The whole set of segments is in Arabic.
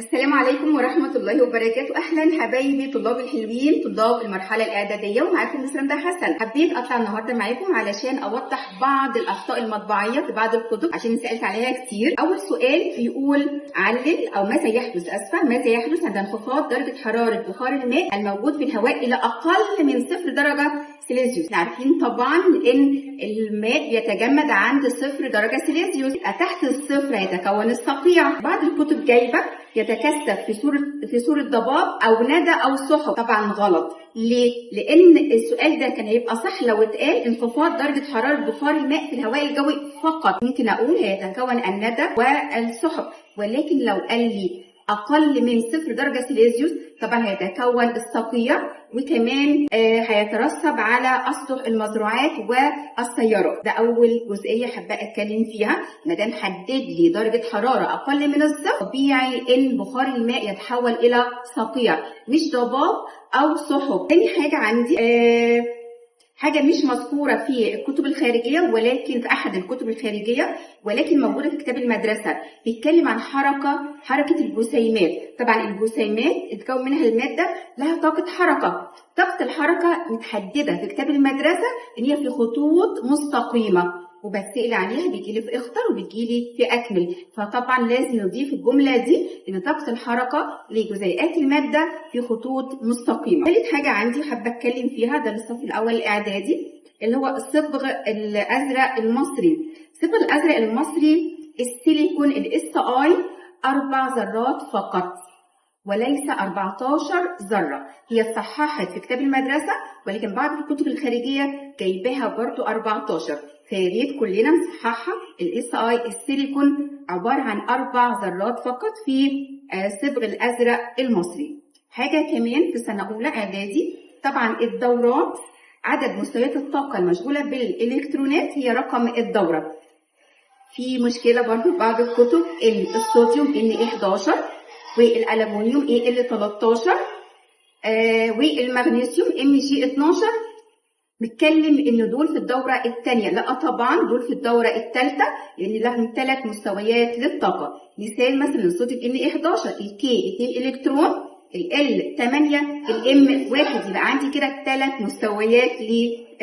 السلام عليكم ورحمة الله وبركاته. أهلا حبايبي طلاب الحلوين، طلاب المرحلة الإعدادية، ومعاكم مس رندا حسن. حبيت أطلع النهاردة معاكم علشان أوضح بعض الأخطاء المطبعية في بعض الكتب عشان سألت عليها كتير. أول سؤال بيقول علل أو ماذا يحدث عند انخفاض درجة حرارة بخار الماء الموجود في الهواء إلى أقل من 0 درجة سيليزيوس. عارفين طبعا إن الماء يتجمد عند 0 درجة سيليزيوس، تحت الصفر هيتكون الصقيع. بعض الكتب جايبة يتكثف في صورة ضباب أو ندى أو سحب. طبعا غلط. ليه؟ لأن السؤال ده كان هيبقى صح لو اتقال انخفاض درجة حرارة بخار الماء في الهواء الجوي فقط، ممكن أقول هيتكون الندى والسحب. ولكن لو قال لي أقل من 0 درجة سيليزيوس طبعا هيتكون الصقيع، وكمان هيترسب على أسطح المزروعات والسيارات. ده أول جزئية حابة أتكلم فيها. مادام حدد لي درجة حرارة أقل من الصفر، طبيعي إن بخار الماء يتحول إلى صقيع مش ضباب أو سحب. تاني حاجة عندي حاجة مش مذكورة في الكتب الخارجية، ولكن في أحد الكتب الخارجية، ولكن موجودة في كتاب المدرسة. بيتكلم عن حركة الجسيمات. طبعا الجسيمات اتكون منها المادة لها طاقة حركة. طاقة الحركة متحددة في كتاب المدرسة إن هي في خطوط مستقيمة، وبسأل عليها بيجيلي في اختر وبيجيلي في أكمل. فطبعا لازم نضيف الجملة دي إن طاقة الحركة لجزيئات المادة في خطوط مستقيمة. ثالث حاجة عندي حابة أتكلم فيها، ده للصف الأول الإعدادي، اللي هو الصبغ الأزرق المصري. الصبغ الأزرق المصري السيليكون SI 4 ذرات فقط وليس 14 ذرة. هي اتصححت في كتاب المدرسة، ولكن بعض الكتب الخارجية جايباها برضو 14. فياريت كلنا نصححها. SI السيليكون عبارة عن 4 ذرات فقط في الصبغ الأزرق المصري. حاجة كمان في سنة أولى إعدادي، طبعا الدورات عدد مستويات الطاقة المشغولة بالإلكترونات هي رقم الدورة. في مشكلة برضو في بعض الكتب إن الصوديوم Na11 والألمنيوم Al13 والمغنيسيوم Mg12 بتكلم ان دول في الدوره الثانيه. لا طبعا دول في الدوره الثالثه، لان لهم 3 مستويات للطاقه. مثال مثلا الصوديوم Na11 الكي 2 الكترون، ال 8 الام 1. يبقى عندي كده 3 مستويات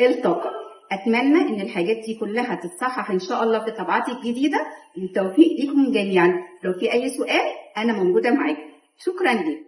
للطاقه. اتمنى ان الحاجات دي كلها تتصحح ان شاء الله في الطبعات الجديده. بالتوفيق ليكم جميعا. لو في اي سؤال انا موجوده معاكم. شكرا لكم.